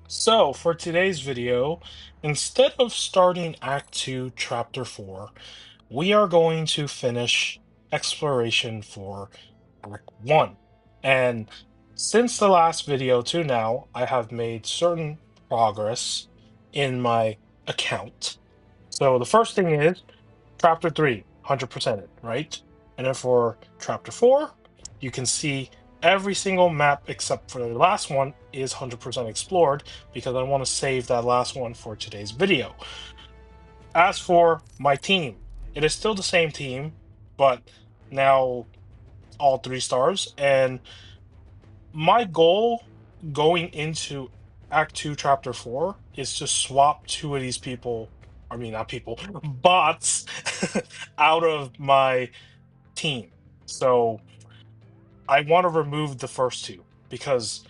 So, for today's video, instead of starting Act 2, Chapter 4, we are going to finish exploration for Act 1. And since the last video to now, I have made certain progress in my account. So, the first thing is Chapter 3, 100% it, right? And then for Chapter 4, you can see every single map except for the last one is 100% explored because I want to save that last one for today's video. As for my team, it is still the same team, but now all 3 stars. And my goal going into Act 2, Chapter 4 is to swap two of these people. I mean, not people, bots out of my team. So I want to remove the first two because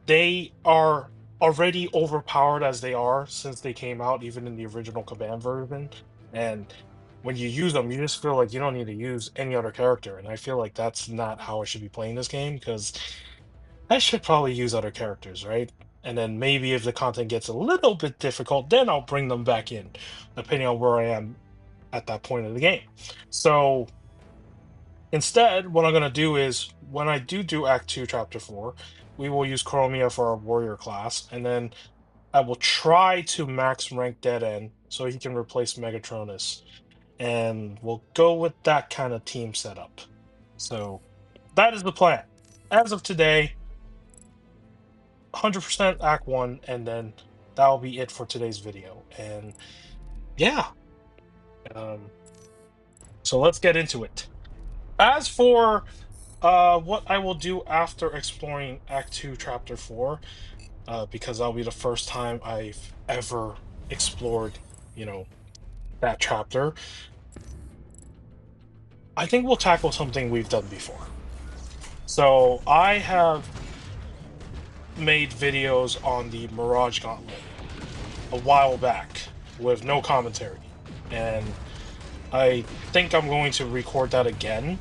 they are already overpowered as they are since they came out, even in the original Command version. And when you use them, you just feel like you don't need to use any other character. And I feel like that's not how I should be playing this game because I should probably use other characters, right? And then maybe if the content gets a little bit difficult, then I'll bring them back in, depending on where I am at that point of the game. So instead, what I'm going to do is when I do Act 2, Chapter 4, we will use Chromia for our warrior class, and then I will try to max rank Dead End so he can replace Megatronus. And we'll go with that kind of team setup. So that is the plan. As of today, 100% Act 1, and then that'll be it for today's video. And yeah, um, so let's get into it. As for what I will do after exploring Act 2, Chapter 4, because that'll be the first time I've ever explored, you know, that chapter, I think we'll tackle something we've done before. So I have made videos on the Mirage Gauntlet a while back with no commentary. And I think I'm going to record that again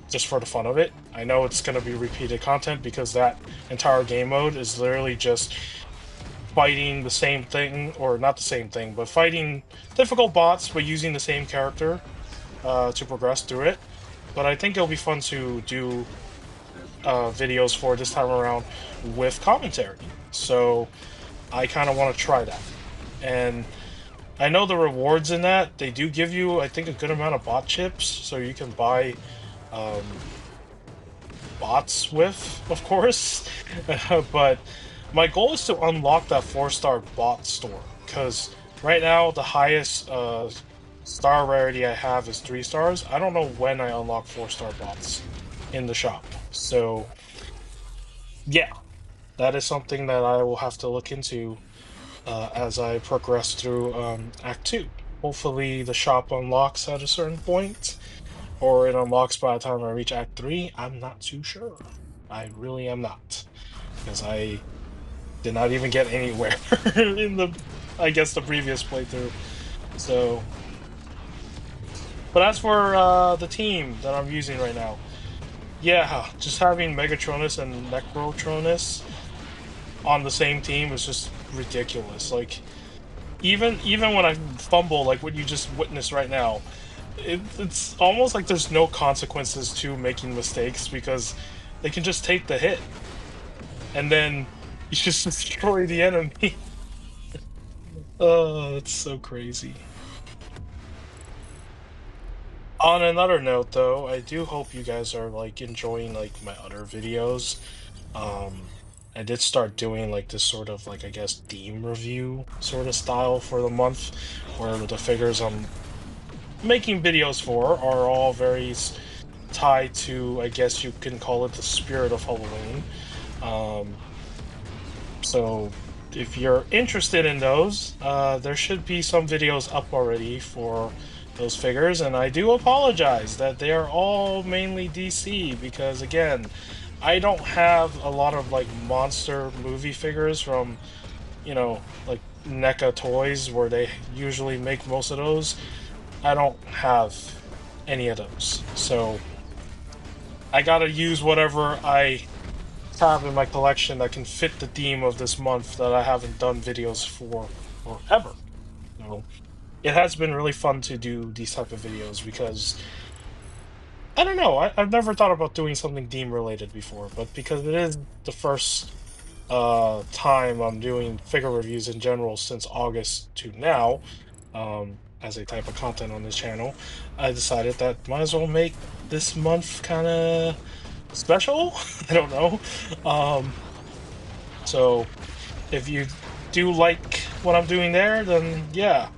just for the fun of it. I know it's going to be repeated content because that entire game mode is literally just fighting the same thing, or not the same thing, but fighting difficult bots, but using the same character to progress through it. But I think it'll be fun to do videos for this time around with commentary. So I kind of want to try that. And I know the rewards in that, they do give you, I think, a good amount of bot chips, so you can buy um, bots with, of course. But my goal is to unlock that 4-star bot store, because right now the highest star rarity I have is 3 stars. I don't know when I unlock 4-star bots in the shop. So yeah, that is something that I will have to look into as I progress through Act 2. Hopefully the shop unlocks at a certain point, or it unlocks by the time I reach Act 3. I'm not too sure. I really am not, because I did not even get anywhere in I guess, the previous playthrough. So, but as for the team that I'm using right now, yeah, just having Megatronus and Necrotronus on the same team is just ridiculous. Like, even when I fumble, like what you just witnessed right now, it's almost like there's no consequences to making mistakes because they can just take the hit and then you just destroy the enemy. Oh, it's so crazy. On another note, though, I do hope you guys are like enjoying like my other videos. Um, I did start doing like this sort of like, I guess, theme review sort of style for the month, where the figures I'm making videos for are all very tied to, I guess you can call it, the spirit of Halloween. Um, so if you're interested in those, there should be some videos up already for those figures, and I do apologize that they are all mainly DC because, again, I don't have a lot of like monster movie figures from, like NECA Toys, where they usually make most of those. I don't have any of those. So I gotta use whatever I tab in my collection that can fit the theme of this month that I haven't done videos for forever. So it has been really fun to do these type of videos because I don't know, I've never thought about doing something theme related before, but because it is the first time I'm doing figure reviews in general since August to now, as a type of content on this channel, I decided that might as well make this month kind of special. I don't know. Um, so if you do like what I'm doing there, then yeah,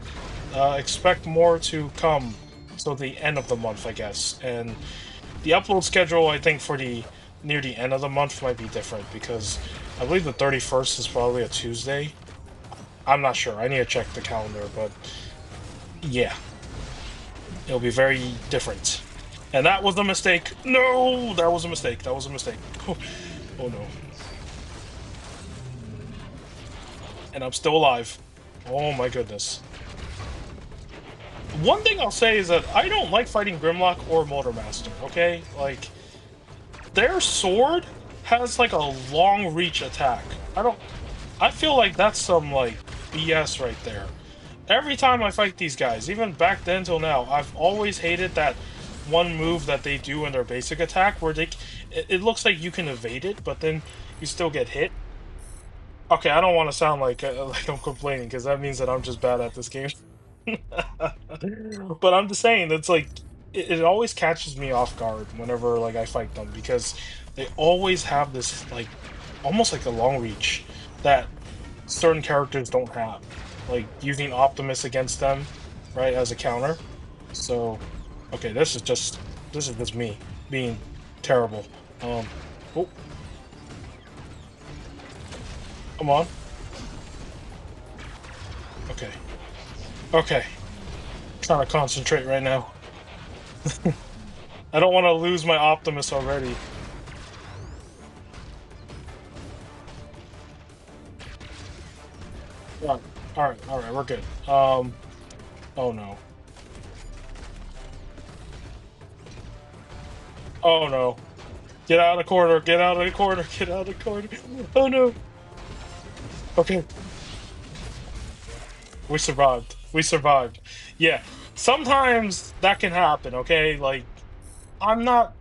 expect more to come till the end of the month, I guess. And the upload schedule, I think, for the near the end of the month might be different because I believe the 31st is probably a Tuesday. I'm not sure. I need to check the calendar, but yeah, it'll be very different. And that was a mistake. No, that was a mistake. That was a mistake. Oh, oh no. And I'm still alive. Oh my goodness. One thing I'll say is that I don't like fighting Grimlock or Motormaster, okay? Like, their sword has like a long reach attack. I feel like that's some like BS right there. Every time I fight these guys, even back then till now, I've always hated that one move that they do in their basic attack where it looks like you can evade it, but then you still get hit. Okay, I don't want to sound like like I'm complaining because that means that I'm just bad at this game. But I'm just saying that's like it always catches me off guard whenever like I fight them because they always have this like almost like a long reach that certain characters don't have. Like using Optimus against them, right, as a counter. So okay, this is just me being terrible. Oh, come on. Okay. Okay. Trying to concentrate right now. I don't want to lose my Optimus already. All right, all right, we're good. Oh no. Oh no. Get out of the corner, get out of the corner, get out of the corner. Oh no. Okay, we survived. We survived. Yeah. Sometimes that can happen, okay? Like I'm not,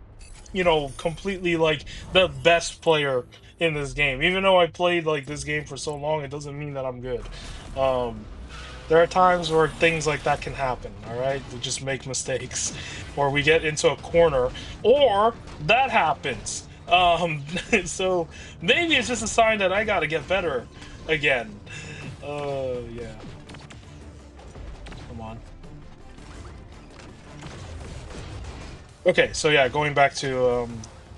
completely like the best player in this game. Even though I played like this game for so long, it doesn't mean that I'm good. Um there are times where things like that can happen, all right? We just make mistakes, or we get into a corner, or that happens. So maybe it's just a sign that I gotta get better again. Yeah, come on. Okay, so yeah, going back to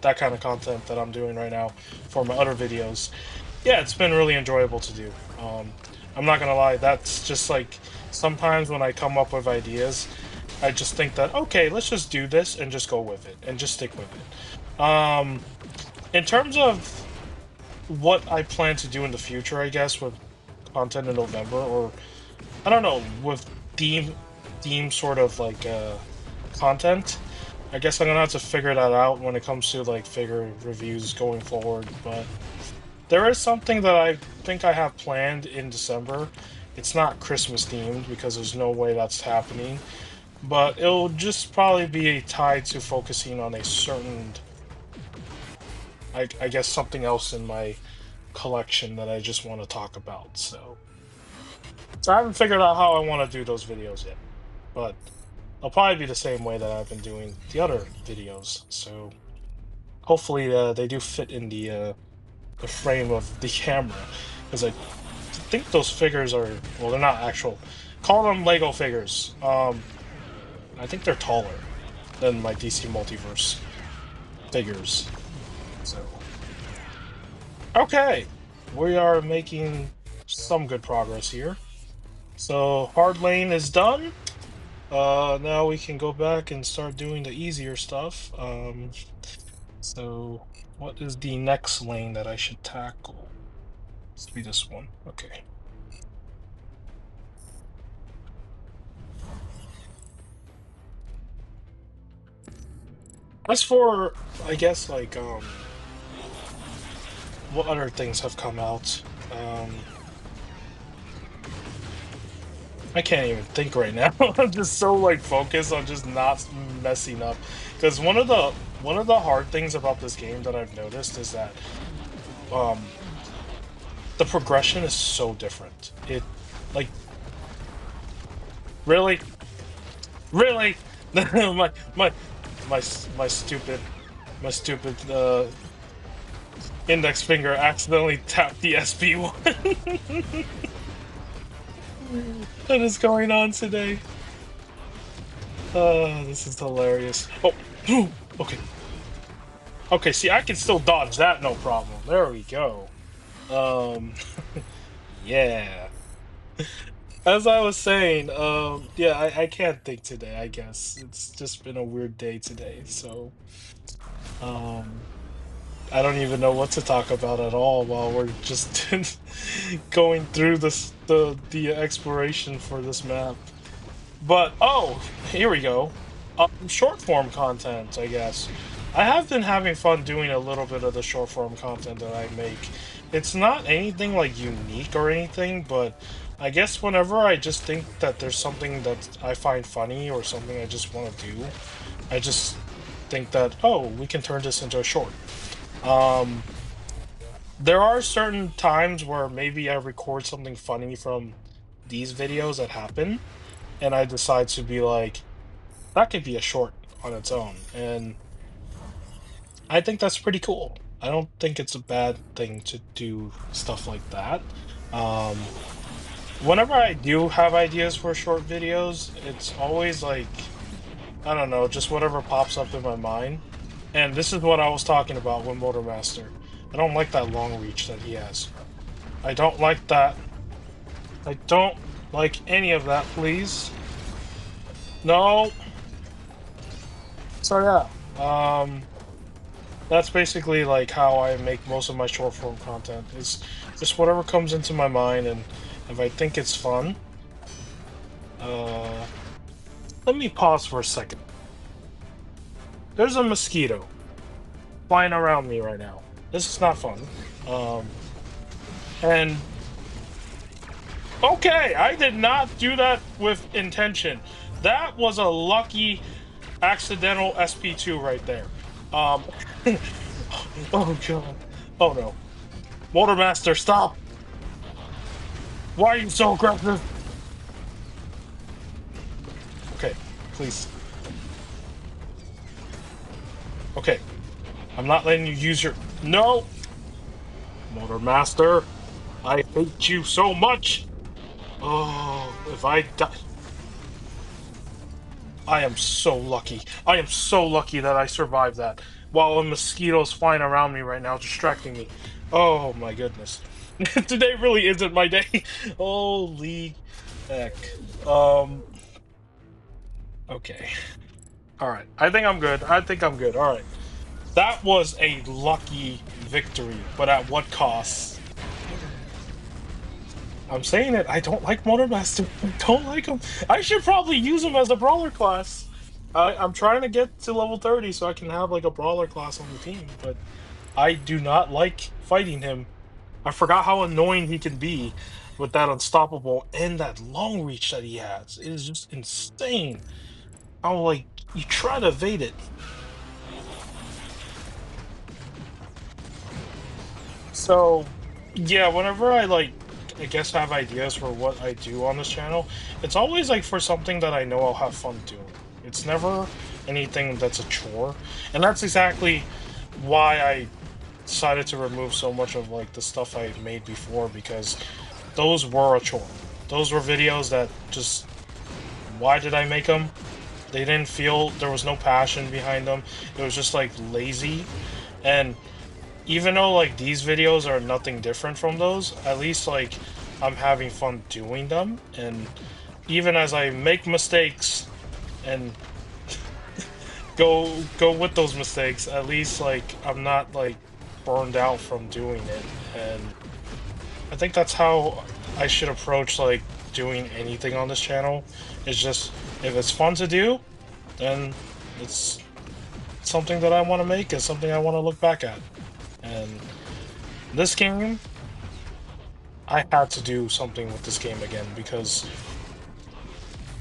that kind of content that I'm doing right now for my other videos. Yeah, it's been really enjoyable to do. I'm not gonna lie, that's just like sometimes when I come up with ideas, I just think that okay, let's just do this and just go with it and just stick with it. In terms of what I plan to do in the future, I guess with content in November, or I don't know, with theme sort of like content. I guess I'm gonna have to figure that out when it comes to like figure reviews going forward, but there is something that I think I have planned in December. It's not Christmas themed because there's no way that's happening, but it'll just probably be tied to focusing on a certain, I guess, something else in my collection that I just want to talk about. So I haven't figured out how I want to do those videos yet, but I'll probably be the same way that I've been doing the other videos. So hopefully they do fit in the frame of the camera because I think those figures are, well, they're not actual. Call them Lego figures. I think they're taller than my DC Multiverse figures. So okay, we are making some good progress here. So hard lane is done. Now we can go back and start doing the easier stuff. So what is the next lane that I should tackle? It's be this one. Okay. As for, I guess, like, what other things have come out? I can't even think right now. I'm just so like focused on just not messing up. Because one of the hard things about this game that I've noticed is that um the progression is so different. It like really, really my my stupid index finger accidentally tapped the SP1. What is going on today? This is hilarious. Oh, okay. Okay, see, I can still dodge that, no problem. There we go. Um, yeah. As I was saying, yeah, I can't think today, I guess. It's just been a weird day today, so, um, I don't even know what to talk about at all while we're just going through the exploration for this map. But oh, here we go. Short form content, I guess. I have been having fun doing a little bit of the short form content that I make. It's not anything like unique or anything, but I guess whenever I just think that there's something that I find funny or something I just want to do, I just think that, oh, we can turn this into a short. Um, there are certain times where maybe I record something funny from these videos that happen, and I decide to be like, that could be a short on its own. And I think that's pretty cool. I don't think it's a bad thing to do stuff like that. Um, Whenever I do have ideas for short videos, it's always like, I don't know, just whatever pops up in my mind. And this is what I was talking about with Motormaster. I don't like that long reach that he has. I don't like that. I don't like any of that, please. No. So yeah. That's basically like how I make most of my short form content. Is just whatever comes into my mind, and if I think it's fun, uh, let me pause for a second. There's a mosquito flying around me right now. This is not fun. Um, and okay, I did not do that with intention. That was a lucky accidental SP2 right there. Um, oh god. Oh no. Motormaster, stop! Why are you so aggressive? Okay, please. Okay, I'm not letting you use your... No! Motormaster, I hate you so much! Oh, if I die... I am so lucky. I am so lucky that I survived that. While a mosquito's flying around me right now, distracting me. Oh my goodness. Today really isn't my day. Holy heck. Um, okay. Alright, I think I'm good. I think I'm good. Alright. That was a lucky victory, but at what cost? I'm saying it, I don't like Motormaster. I don't like him. I should probably use him as a brawler class. I'm trying to get to level 30 so I can have like a brawler class on the team, but I do not like fighting him. I forgot how annoying he can be with that unstoppable and that long reach that he has. It is just insane. How like you try to evade it. So, yeah, whenever I like, I guess have ideas for what I do on this channel, it's always like for something that I know I'll have fun doing. It's never anything that's a chore, and that's exactly why I decided to remove so much of like the stuff I made before because those were a chore. Those were videos that just, why did I make them? They didn't feel, there was no passion behind them. It was just like lazy, and even though like these videos are nothing different from those, at least like I'm having fun doing them, and even as I make mistakes and go with those mistakes, at least like I'm not like burned out from doing it. And I think that's how I should approach like doing anything on this channel. It's just, if it's fun to do, then it's something that I want to make, it's something I want to look back at. And This game, I had to do something with this game again because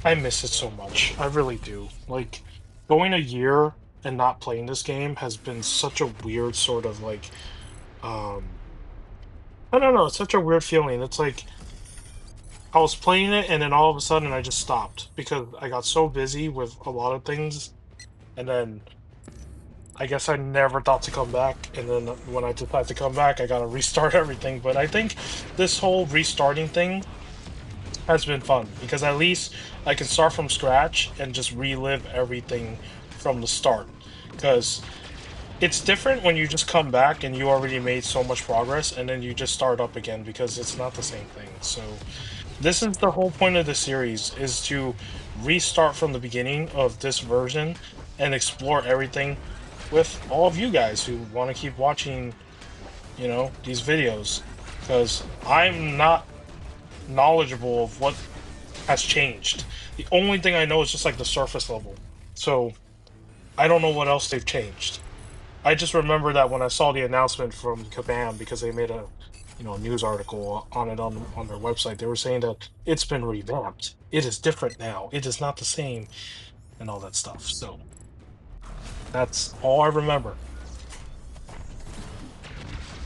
I miss it so much. I really do. Like, going a year and not playing this game has been such a weird sort of like, um, I don't know, it's such a weird feeling. It's like I was playing it and then all of a sudden I just stopped because I got so busy with a lot of things, and then I guess I never thought to come back, and then when I decided to come back, I gotta restart everything. But I think this whole restarting thing has been fun because at least I can start from scratch and just relive everything from the start. Because it's different when you just come back and you already made so much progress and then you just start up again because it's not the same thing. So this is the whole point of the series, is to restart from the beginning of this version and explore everything with all of you guys who want to keep watching, these videos, because I'm not knowledgeable of what has changed. The only thing I know is just like the surface level. So I don't know what else they've changed. I just remember that when I saw the announcement from Kabam, because they made a news article on it on their website, they were saying that it's been revamped. It is different now. It is not the same, and all that stuff. So that's all I remember.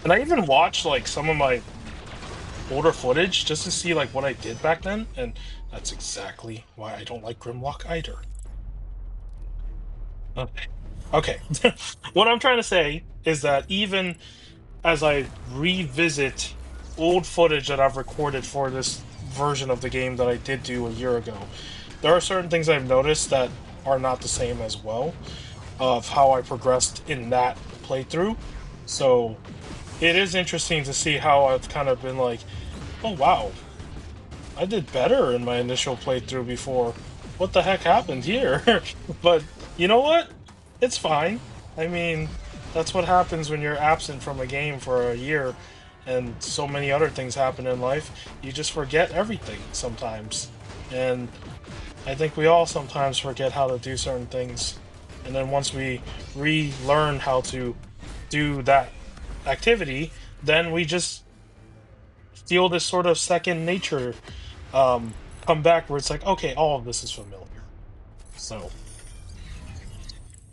And I even watched like some of my older footage just to see like what I did back then, and that's exactly why I don't like Grimlock either. Okay. Okay. What I'm trying to say is that even as I revisit old footage that I've recorded for this version of the game that I did do a year ago, there are certain things I've noticed that are not the same as well of how I progressed in that playthrough. So it is interesting to see how I've kind of been like, oh wow, I did better in my initial playthrough before. What the heck happened here? But you know what? It's fine. I mean, that's what happens when you're absent from a game for a year and so many other things happen in life. You just forget everything sometimes. And I think we all sometimes forget how to do certain things. And then once we relearn how to do that activity, then we just feel this sort of second nature um, come back where it's like, okay, all of this is familiar. So,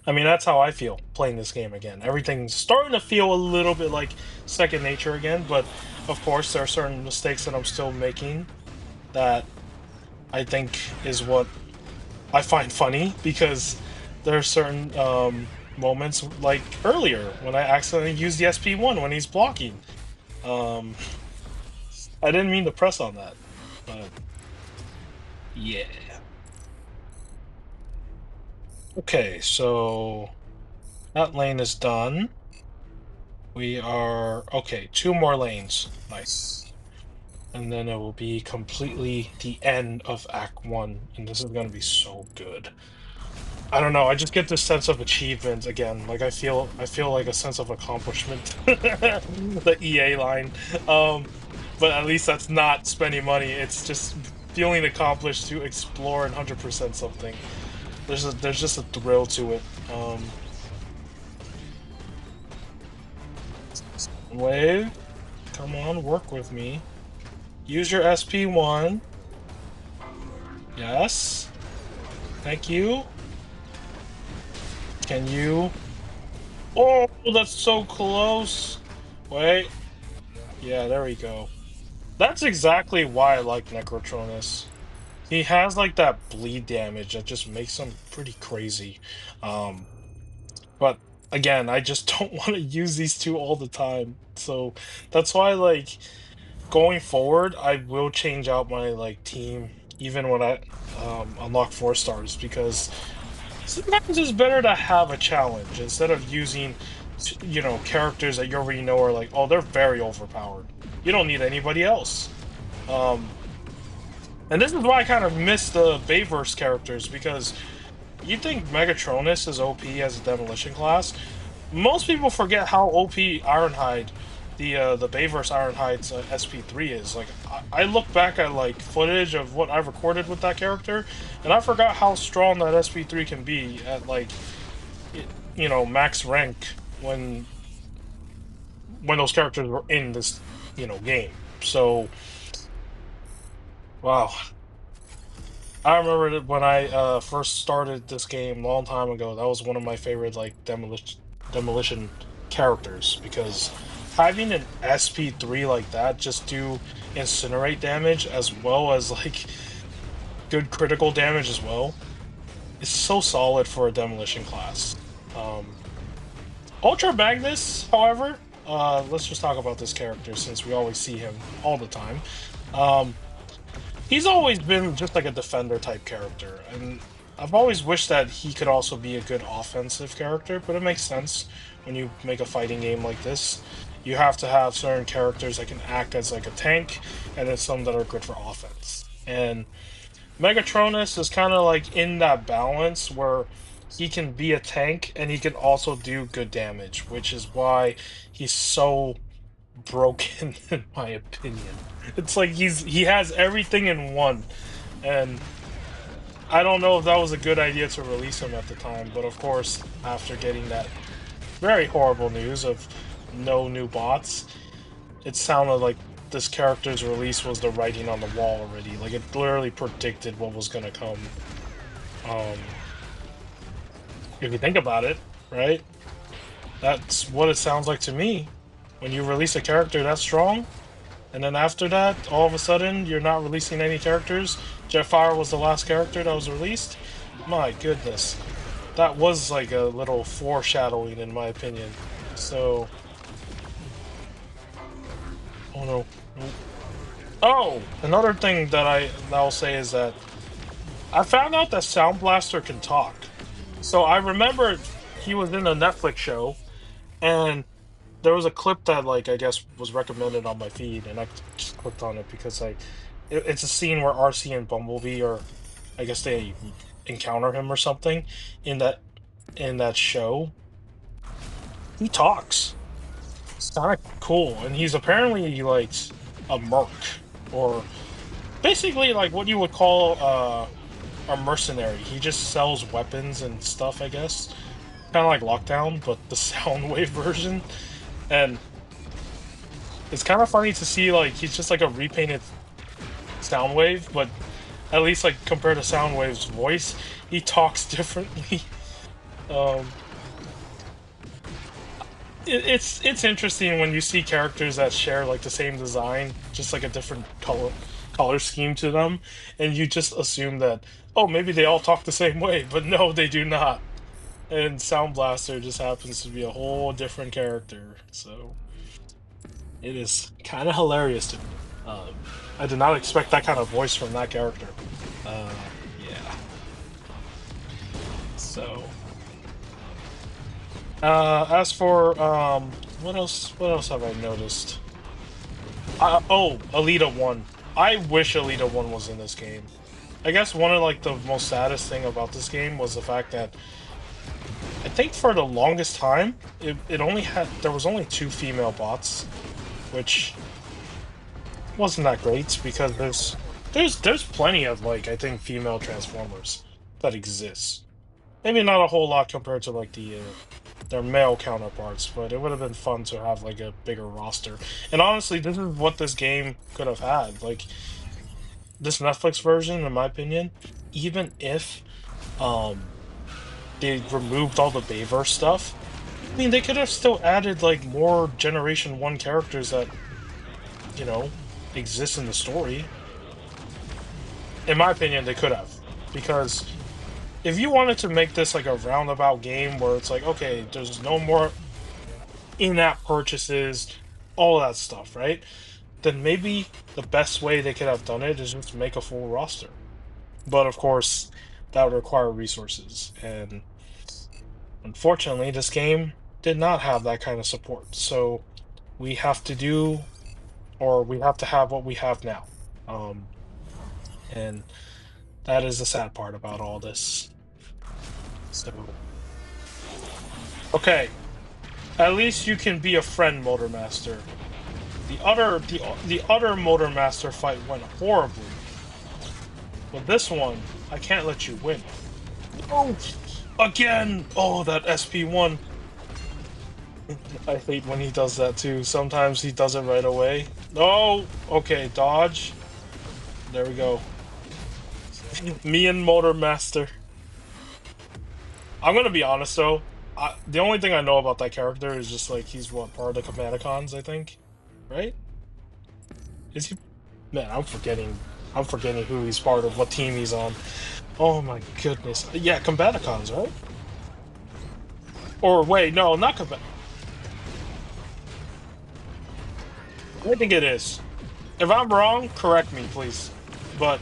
I mean, that's how I feel playing this game again. Everything's starting to feel a little bit like second nature again, but of course, there are certain mistakes that I'm still making that I think is what I find funny because there are certain moments like earlier when I accidentally used the SP1 when he's blocking. Um, I didn't mean to press on that, but yeah. Okay, so that lane is done. We are okay, two more lanes. Nice. And then it will be completely the end of Act 1, and this is gonna be so good. I don't know, I just get this sense of achievement again. Like I feel like a sense of accomplishment. The EA line. But at least that's not spending money. It's just feeling accomplished to explore and 100% something. There's just a thrill to it. Wave, come on, work with me. Use your SP1. Yes. Thank you. Can you? Oh, that's so close. Wait. Yeah, there we go. That's exactly why I like Necrotronus. He has like that bleed damage that just makes him pretty crazy. Um, but again, I just don't want to use these two all the time. So that's why like going forward, I will change out my like team even when I unlock 4 stars because sometimes it's better to have a challenge instead of using characters that you already know are like, oh, they're very overpowered. You don't need anybody else. Um, and this is why I kind of miss the Bayverse characters because you think Megatronus is OP as a demolition class. Most people forget how OP Ironhide, the Bayverse Ironhide's SP3 is. Like I look back at like footage of what I've recorded with that character, and I forgot how strong that SP3 can be at like max rank when when those characters were in this, game. So, wow. I remember that when I first started this game a long time ago. That was one of my favorite like demolition characters because having an SP3 like that just do incinerate damage as well as like good critical damage as well is so solid for a demolition class. Um, Ultra Magnus, however, let's just talk about this character since we always see him all the time. Um, he's always been just like a defender type character, and I've always wished that he could also be a good offensive character, but it makes sense when you make a fighting game like this. You have to have certain characters that can act as like a tank, and then some that are good for offense. And Megatronus is kind of like in that balance where he can be a tank and he can also do good damage, which is why he's so broken in my opinion. It's like he has everything in one, and I don't know if that was a good idea to release him at the time, but of course, after getting that very horrible news of no new bots, it sounded like this character's release was the writing on the wall already. Like it literally predicted what was gonna come. Um, if you think about it, right? That's what it sounds like to me. When you release a character that strong, and then after that, all of a sudden, you're not releasing any characters. Jetfire was the last character that was released. My goodness. That was like a little foreshadowing, in my opinion. So... Oh no. Oh! Another thing that I'll say is that I found out that Sound Blaster can talk. So I remember he was in a Netflix show, and there was a clip that like I guess was recommended on my feed, and I just clicked on it because like it's a scene where RC and Bumblebee or I guess they encounter him or something in that show. He talks. It's kind of cool, and he's apparently like a merc or basically like what you would call a mercenary. He just sells weapons and stuff, I guess. Kind of like Lockdown, but the Soundwave version. And it's kind of funny to see like he's just like a repainted Soundwave, but at least like compared to Soundwave's voice, he talks differently. Um, it's interesting when you see characters that share like the same design, just like a different color scheme to them, and you just assume that oh maybe they all talk the same way, but no, they do not. And Sound Blaster just happens to be a whole different character, so. It is kind of hilarious to me. I did not expect that kind of voice from that character. Uh, yeah. So, as for what else? What else have I noticed? Oh, Alita 1. I wish Alita 1 was in this game. I guess one of like the most saddest thing about this game was the fact that I think for the longest time it only had there was only 2 female bots, which wasn't that great because there's plenty of like I think female Transformers that exist. Maybe not a whole lot compared to like their male counterparts, but it would have been fun to have like a bigger roster. And honestly, this is what this game could have had. Like this Netflix version, in my opinion, even if um they removed all the Bayverse stuff, I mean they could have still added like more Generation 1 characters that, you know, exist in the story. In my opinion, they could have. Because if you wanted to make this like a roundabout game where it's like, okay, there's no more in-app purchases, all that stuff, right? Then maybe the best way they could have done it is just make a full roster. But of course, that would require resources. And unfortunately, this game did not have that kind of support. So we have to do, or we have to have what we have now. Um, and that is the sad part about all this. So, okay, at least you can be a friend, Motormaster. The other Motormaster fight went horribly, but this one I can't let you win. Oh, again! Oh, that SP1. I hate when he does that too. Sometimes he does it right away. Oh, okay, dodge. There we go. Me and Motor Master. I'm gonna be honest though. The only thing I know about that character is just like he's what part of the Combaticons, I think, right? Is he? Man, I'm forgetting. I'm forgetting who he's part of, what team he's on. Oh my goodness. Yeah, Combaticons, right? Or wait, no, not Combat. I think it is. If I'm wrong, correct me, please. But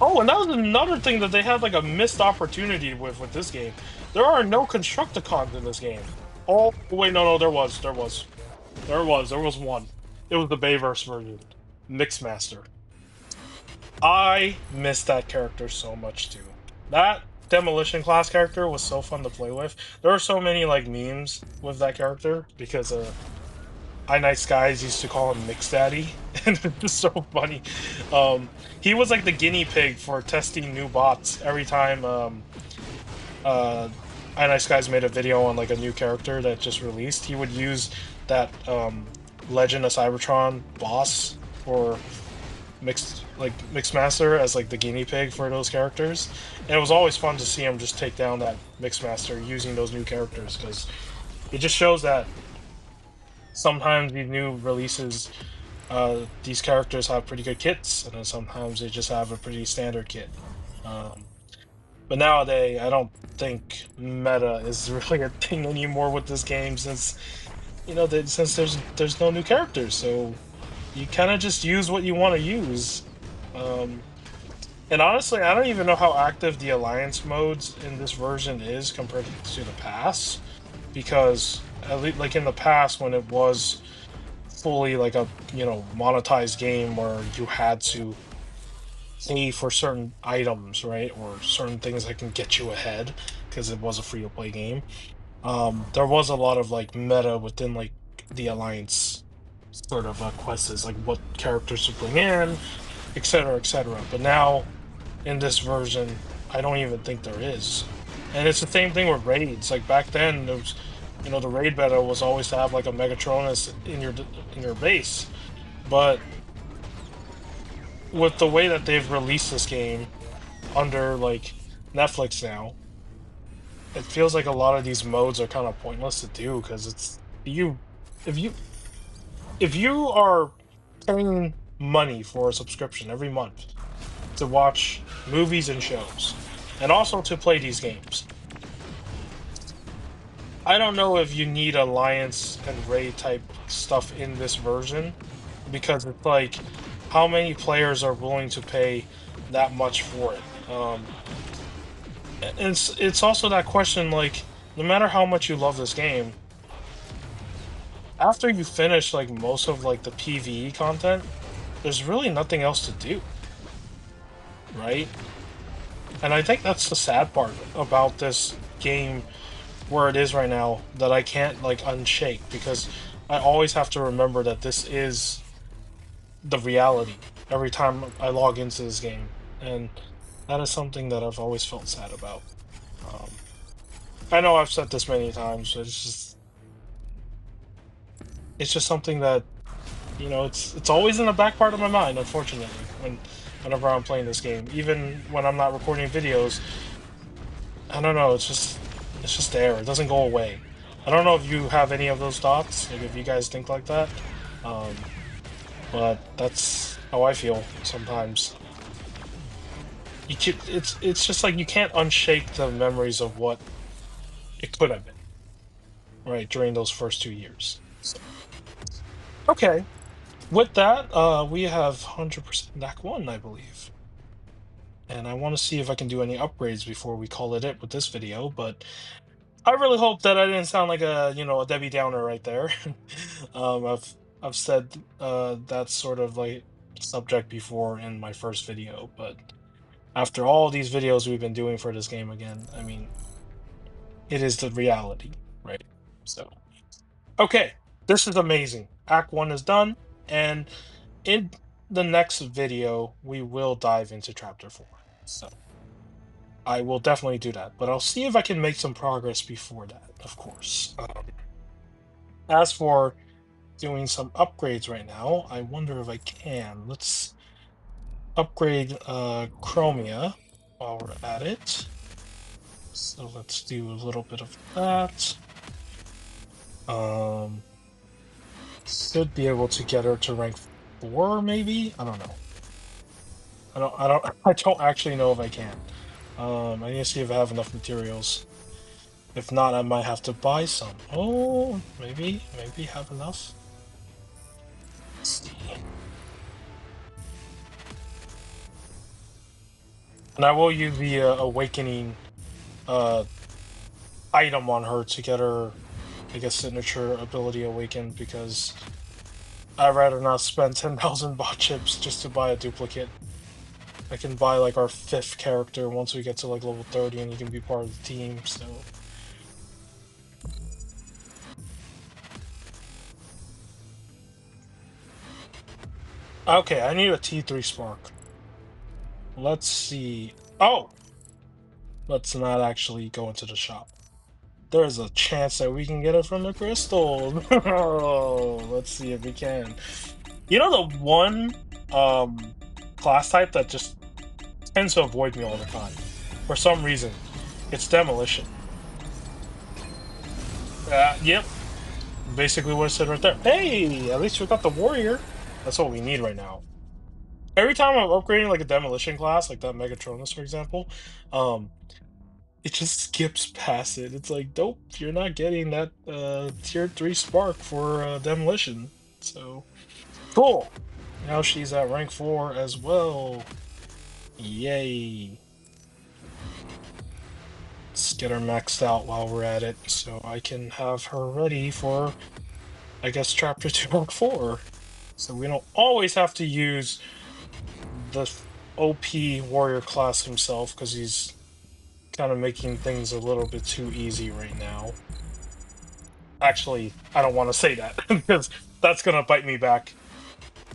oh, and that was another thing that they had like a missed opportunity with this game. There are no Constructicons in this game. Oh wait, no, there was one. It was the Bayverse version, Mixmaster. I missed that character so much too. That Demolition class character was so fun to play with. There are so many like memes with that character because I Skies used to call him Mix Daddy, and it's just so funny. He was like the guinea pig for testing new bots every time uh I Skies made a video on like a new character that just released. He would use that Legend of Cybertron boss for Mixmaster as like the guinea pig for those characters, and it was always fun to see him just take down that Mixmaster using those new characters because it just shows that sometimes these new releases, these characters have pretty good kits, and then sometimes they just have a pretty standard kit. Um, but nowadays, I don't think meta is really a thing anymore with this game since since there's no new characters, so you kind of just use what you want to use. Um, and honestly, I don't even know how active the alliance modes in this version is compared to the past, because at least like in the past when it was fully like a monetized game where you had to pay for certain items, right, or certain things that can get you ahead because it was a free to play game. There was a lot of like meta within like the alliance sort of quests, like what characters to bring in, etc., etc. But now in this version, I don't even think there is. And it's the same thing with raids. Like back then, there was, the raid meta was always to have like a Megatronus in your base. But with the way that they've released this game under like Netflix now, it feels like a lot of these modes are kind of pointless to do because it's you if you if you are paying money for a subscription every month to watch movies and shows and also to play these games, I don't know if you need alliance and raid type stuff in this version because it's like how many players are willing to pay that much for it. And it's also that question like no matter how much you love this game, after you finish like most of like the PvE content, there's really nothing else to do, right? And I think that's the sad part about this game where it is right now that I can't like unshake because I always have to remember that this is the reality every time I log into this game, and that is something that I've always felt sad about. Um, I know I've said this many times, but it's just something that it's always in the back part of my mind. Unfortunately, whenever I'm playing this game, even when I'm not recording videos, I don't know. It's just there. It doesn't go away. I don't know if you have any of those thoughts, like if you guys think like that. Um, but that's how I feel sometimes. It's just like you can't unshake the memories of what it could have been, right, during those first 2 years. So, okay. With that, we have 100% Act 1, I believe. And I want to see if I can do any upgrades before we call it with this video, but I really hope that I didn't sound like a Debbie Downer right there. I've said that sort of like subject before in my first video, but after all these videos we've been doing for this game again, I mean, it is the reality, right? So, okay, this is amazing. Act 1 is done, and in the next video, we will dive into Chapter 4. So, I will definitely do that, but I'll see if I can make some progress before that, of course. As for doing some upgrades right now, I wonder if I can. Let's upgrade Chromia while we're at it. So let's do a little bit of that. Um, should be able to get her to rank 4, maybe? I don't know. I don't actually know if I can. I need to see if I have enough materials. If not, I might have to buy some. Oh, maybe have enough. Let's see. And I will use the awakening uh item on her to get her, I guess, signature ability awakened, because I'd rather not spend 10,000 bot chips just to buy a duplicate. I can buy like our 5th character once we get to like level 30 and he can be part of the team, so. Okay, I need a T3 Spark. Let's see. Oh! Let's not actually go into the shop. There's a chance that we can get it from the crystal. Let's see if we can. You know the one class type that just tends to avoid me all the time for some reason? It's demolition. Yep. Basically what I said right there. Hey, at least we got the warrior. That's what we need right now. Every time I'm upgrading like a demolition class, like that Megatronus, for example, um, it just skips past it. It's like, nope, you're not getting that tier 3 spark for demolition. So cool. Now she's at rank 4 as well. Yay. Let's get her maxed out while we're at it, so I can have her ready for, I guess, chapter 2 rank 4. So we don't always have to use the OP warrior class himself, because he's kind of making things a little bit too easy right now. Actually, I don't want to say that because that's gonna bite me back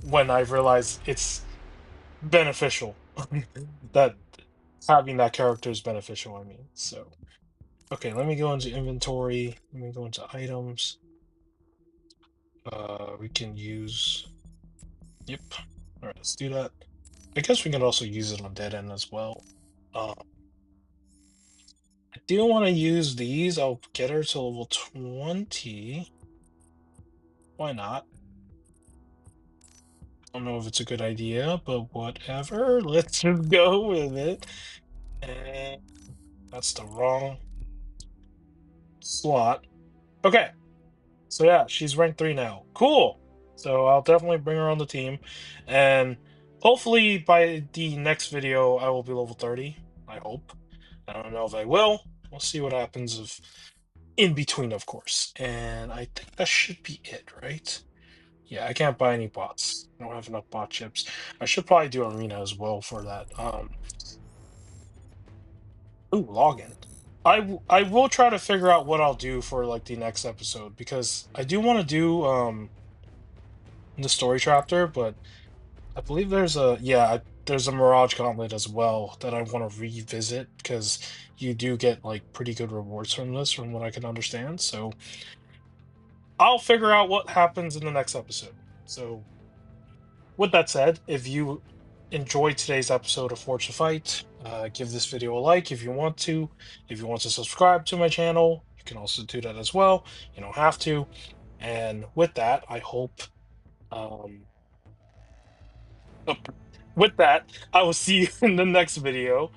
when I realize it's beneficial. That having that character is beneficial, I mean. So, okay, let me go into inventory. Let me go into items. We can use. Yep. All right, let's do that. I guess we can also use it on dead end as well. Uh, I do want to use these. I'll get her to level 20. Why not? I don't know if it's a good idea, but whatever. Let's just go with it. And that's the wrong slot. Okay. So yeah, she's rank 3 now. Cool. So I'll definitely bring her on the team. And hopefully by the next video I will be level 30. I hope. I don't know if I will. We'll see what happens if in between, of course. And I think that should be it, right? Yeah, I can't buy any bots. I don't have enough bot chips. I should probably do arena as well for that. Ooh, login. I will try to figure out what I'll do for like the next episode, because I do want to do the story chapter, but I believe there's a there's a Mirage Gauntlet as well that I want to revisit, because you do get like pretty good rewards from this, from what I can understand. So I'll figure out what happens in the next episode. So with that said, if you enjoyed today's episode of Forge to Fight, give this video a like if you want to. If you want to subscribe to my channel, you can also do that as well. You don't have to. And with that, I hope. Um, oh, with that, I will see you in the next video.